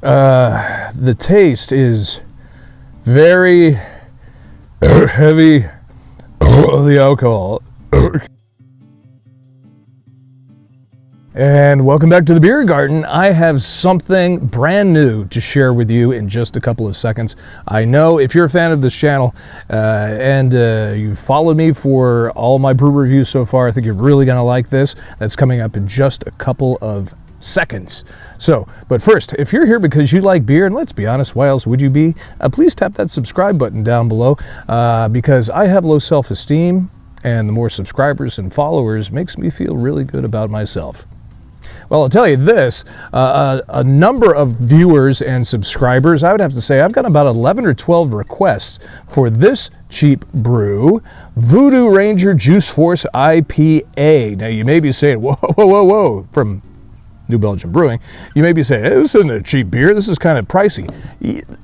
The taste is very heavy. The alcohol. And welcome back to the Beer Garden. I have something brand new to share with you in just a couple of seconds. I know if you're a fan of this channel and you've followed me for all my brew reviews so far, I think you're really going to like this. That's coming up in just a couple of seconds. So, but first, if you're here because you like beer, and let's be honest, why else would you be? Please tap that subscribe button down below because I have low self-esteem, and the more subscribers and followers makes me feel really good about myself. Well, I'll tell you this, a number of viewers and subscribers, I would have to say I've got about 11 or 12 requests for this cheap brew, Voodoo Ranger Juice Force IPA. Now, you may be saying, whoa, from New Belgium Brewing, you may be saying, hey, this isn't a cheap beer, this is kind of pricey.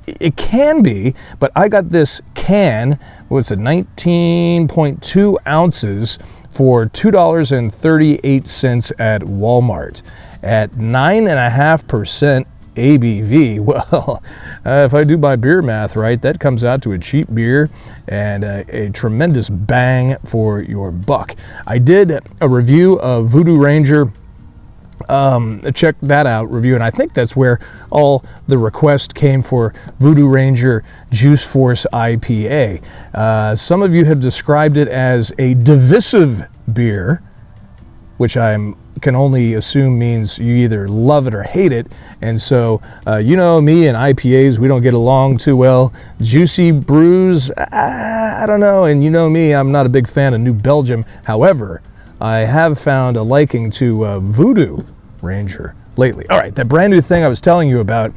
It can be, but I got this can, what's it, 19.2 ounces for $2.38 at Walmart at 9.5% ABV. Well, if I do my beer math right, that comes out to a cheap beer and a tremendous bang for your buck. I did a review of Voodoo Ranger. Check that out, review, and I think that's where all the request came for Voodoo Ranger Juice Force IPA. Some of you have described it as a divisive beer, which I can only assume means you either love it or hate it, and so you know me and IPAs, we don't get along too well. Juicy brews, I don't know, and you know me, I'm not a big fan of New Belgium. However, I have found a liking to Voodoo Ranger lately. All right, that brand new thing I was telling you about,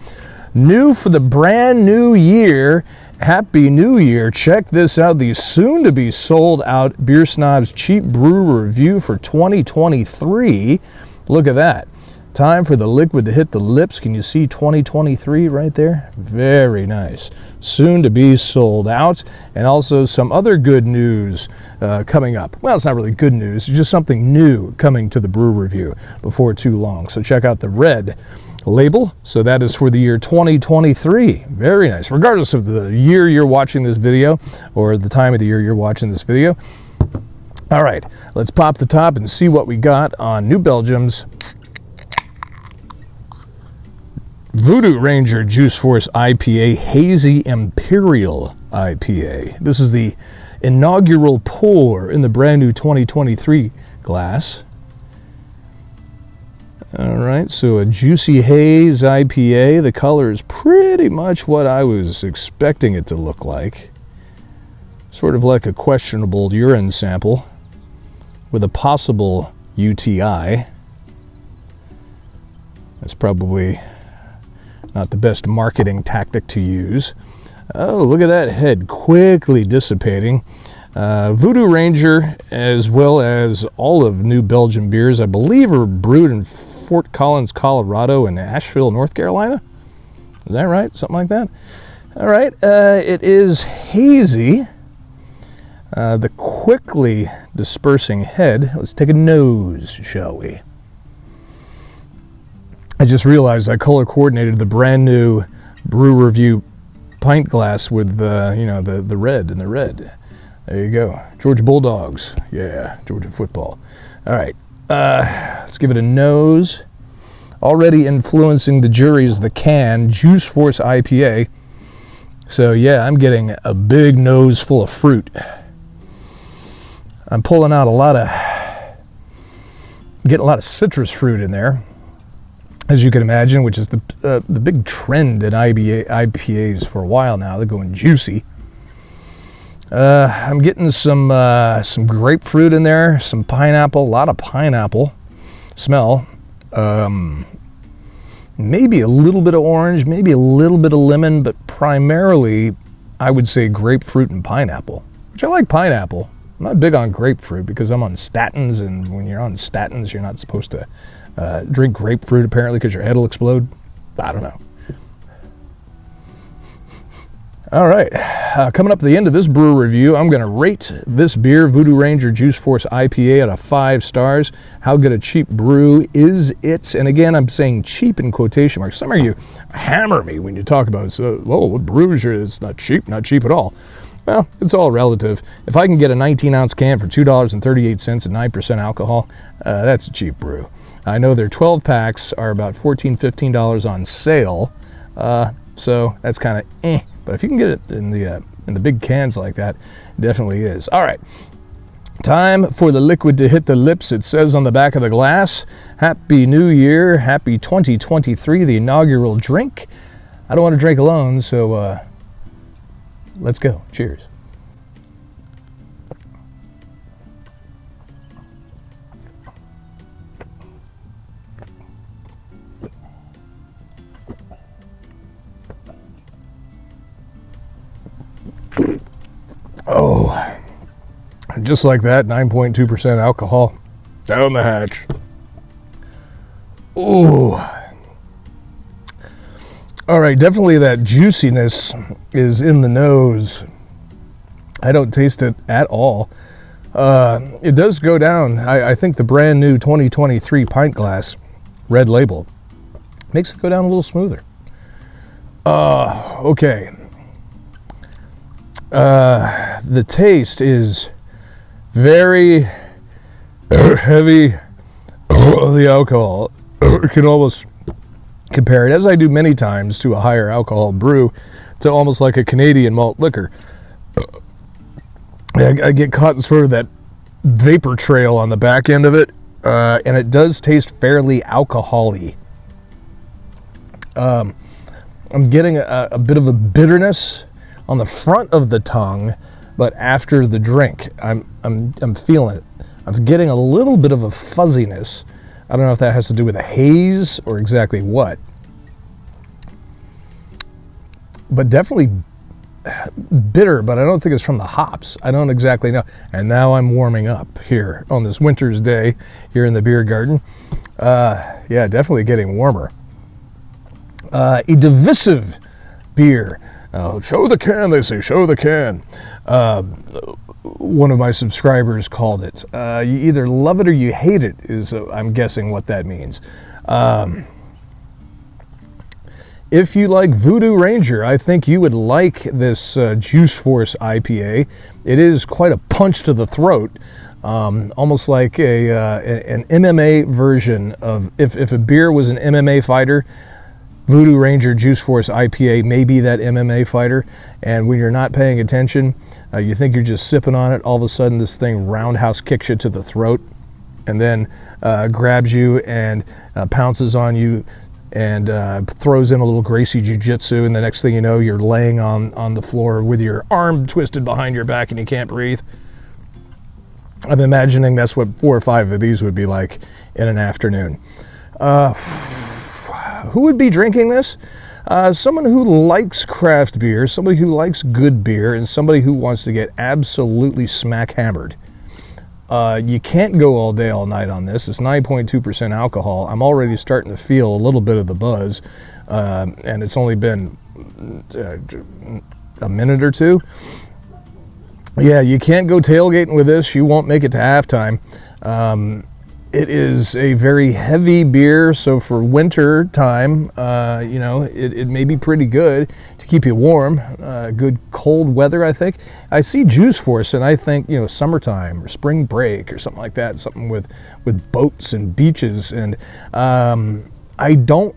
new for the brand new year. Happy New Year. Check this out, the soon to be sold out Beer Snob's Cheap Brew review for 2023. Look at that. Time for the liquid to hit the lips. Can you see 2023 right there? Very nice. Soon to be sold out. And also some other good news coming up. Well, it's not really good news. It's just something new coming to the brew review before too long. So check out the red label. So that is for the year 2023. Very nice. Regardless of the year you're watching this video or the time of the year you're watching this video. All right, let's pop the top and see what we got on New Belgium's Voodoo Ranger Juice Force IPA Hazy Imperial IPA. This is the inaugural pour in the brand new 2023 glass. All right, so a juicy haze IPA. The color is pretty much what I was expecting it to look like. Sort of like a questionable urine sample with a possible UTI. That's probably not the best marketing tactic to use. Oh, look at that head quickly dissipating. Voodoo Ranger, as well as all of New Belgium beers, I believe are brewed in Fort Collins, Colorado, and Asheville, North Carolina. Is that right? Something like that? All right. It is hazy. The quickly dispersing head. Let's take a nose, shall we? I just realized I color coordinated the brand new brew review pint glass with the red and the red. There you go. Georgia Bulldogs. Yeah, Georgia football. All right. Let's give it a nose. Already influencing the jury is the can, Juice Force IPA. So yeah, I'm getting a big nose full of fruit. I'm pulling out getting a lot of citrus fruit in there, as you can imagine, which is the big trend in IPAs for a while now. They're going juicy. I'm getting some grapefruit in there, some pineapple, a lot of pineapple smell. Maybe a little bit of orange, maybe a little bit of lemon, but primarily I would say grapefruit and pineapple, which I like pineapple. I'm not big on grapefruit because I'm on statins, and when you're on statins, you're not supposed to drink grapefruit apparently because your head will explode. I don't know. All right. coming up at the end of this brew review, I'm going to rate this beer, Voodoo Ranger Juice Force IPA, out of 5 stars. How good a cheap brew is it? And again, I'm saying cheap in quotation marks. Some of you hammer me when you talk about it. So, whoa, what brew is it? It's not cheap at all. Well, it's all relative. If I can get a 19-ounce can for $2.38 and 9% alcohol, that's a cheap brew. I know their 12 packs are about $14, $15 on sale, so that's kind of eh. But if you can get it in the big cans like that, it definitely is. All right, time for the liquid to hit the lips. It says on the back of the glass, Happy New Year, Happy 2023, the inaugural drink. I don't want to drink alone, so let's go. Cheers. Oh, just like that, 9.2% alcohol down the hatch. Ooh. All right, definitely that juiciness is in the nose. I don't taste it at all. It does go down. I think the brand new 2023 pint glass, red label, makes it go down a little smoother. Okay. The taste is very heavy. The alcohol can almost compare it, as I do many times, to a higher alcohol brew, to almost like a Canadian malt liquor. I get caught in sort of that vapor trail on the back end of it, and it does taste fairly alcohol-y. I'm getting a bit of a bitterness on the front of the tongue, but after the drink, I'm feeling it. I'm getting a little bit of a fuzziness. I don't know if that has to do with a haze or exactly what, but definitely bitter, but I don't think it's from the hops. I don't exactly know. And now I'm warming up here on this winter's day here in the beer garden. Yeah, definitely getting warmer. A divisive beer. Show the can, they say, show the can. One of my subscribers called it. You either love it or you hate it, is I'm guessing what that means. If you like Voodoo Ranger, I think you would like this Juice Force IPA. It is quite a punch to the throat, almost like an MMA version of, if a beer was an MMA fighter, Voodoo Ranger Juice Force IPA may be that MMA fighter, and when you're not paying attention, you think you're just sipping on it, all of a sudden this thing roundhouse kicks you to the throat, and then grabs you and pounces on you, and throws in a little Gracie Jiu-Jitsu, and the next thing you know, you're laying on the floor with your arm twisted behind your back and you can't breathe. I'm imagining that's what 4 or 5 of these would be like in an afternoon. Who would be drinking this? Someone who likes craft beer, somebody who likes good beer, and somebody who wants to get absolutely smack hammered. You can't go all day, all night on this. It's 9.2% alcohol. I'm already starting to feel a little bit of the buzz, and it's only been a minute or two. Yeah, you can't go tailgating with this. You won't make it to halftime. It is a very heavy beer, so for winter time, it may be pretty good to keep you warm. Good cold weather, I think. I see Juice Force, and I think, summertime or spring break or something like that, something with boats and beaches. And I don't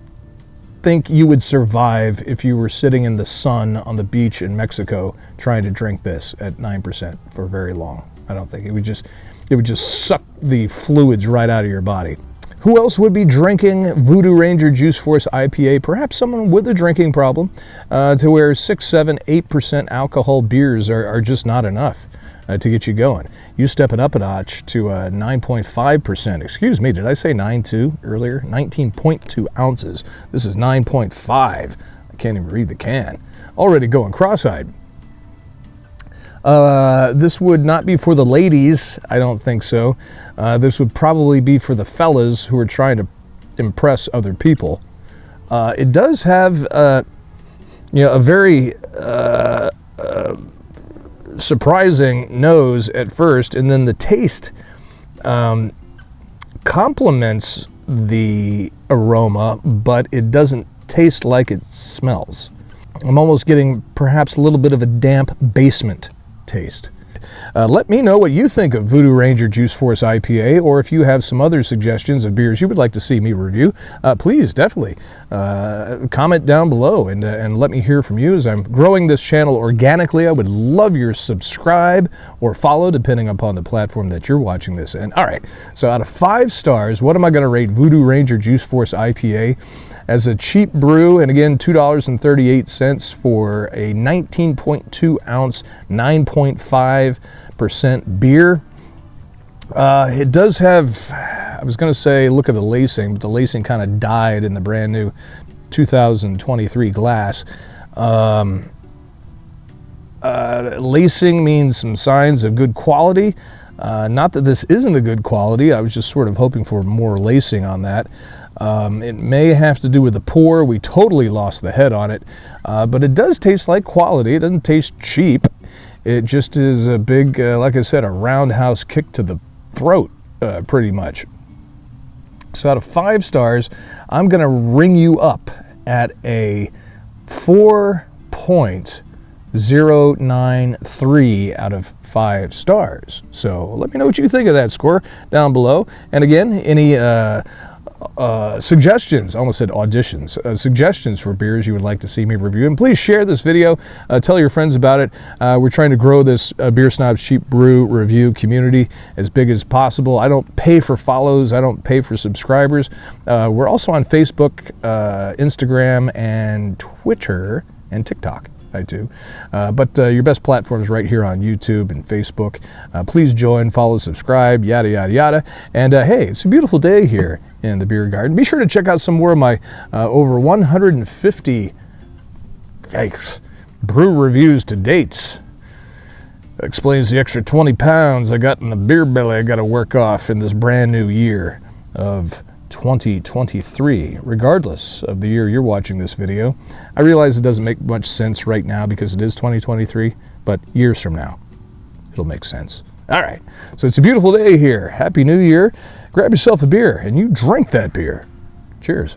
think you would survive if you were sitting in the sun on the beach in Mexico trying to drink this at 9% for very long. I don't think. It would just suck the fluids right out of your body. Who else would be drinking Voodoo Ranger Juice Force IPA? Perhaps someone with a drinking problem, to where 6, 7, 8% alcohol beers are just not enough to get you going. You step it up a notch to 9.5%. Excuse me, did I say 9.2 earlier? 19.2 ounces. This is 9.5. I can't even read the can. Already going cross-eyed. This would not be for the ladies, I don't think so. This would probably be for the fellas who are trying to impress other people. It does have, a very surprising nose at first, and then the taste complements the aroma, but it doesn't taste like it smells. I'm almost getting perhaps a little bit of a damp basement taste. Let me know what you think of Voodoo Ranger Juice Force IPA, or if you have some other suggestions of beers you would like to see me review. Please definitely comment down below and let me hear from you. As I'm growing this channel organically, I would love your subscribe or follow, depending upon the platform that you're watching this in. All right, so out of 5 stars, what am I going to rate Voodoo Ranger Juice Force IPA? As a cheap brew, and again, $2.38 for a 19.2 ounce, 9.5% beer. It does have, I was going to say, look at the lacing, but the lacing kind of died in the brand new 2023 glass. Lacing means some signs of good quality. Not that this isn't a good quality, I was just sort of hoping for more lacing on that. It may have to do with the pour. We totally lost the head on it, but it does taste like quality. It doesn't taste cheap. It just is a big, like I said, a roundhouse kick to the throat, pretty much. So out of 5 stars, I'm going to ring you up at a 4.093 out of 5 stars. So let me know what you think of that score down below. And again, any suggestions, I almost said auditions, suggestions for beers you would like to see me review, and please share this video, tell your friends about it. We're trying to grow this Beer Snob's Cheap Brew review community as big as possible. I don't pay for follows, I don't pay for subscribers. We're also on Facebook, Instagram, and Twitter, and TikTok. I do. But your best platform is right here on YouTube and Facebook. Please join, follow, subscribe, yada, yada, yada. And hey, it's a beautiful day here in the beer garden. Be sure to check out some more of my over 150 brew reviews to date. Explains the extra 20 pounds I got in the beer belly I got to work off in this brand new year of 2023, regardless of the year you're watching this video. I realize it doesn't make much sense right now because it is 2023, but years from now, it'll make sense. All right, so it's a beautiful day here. Happy New Year. Grab yourself a beer and you drink that beer. Cheers.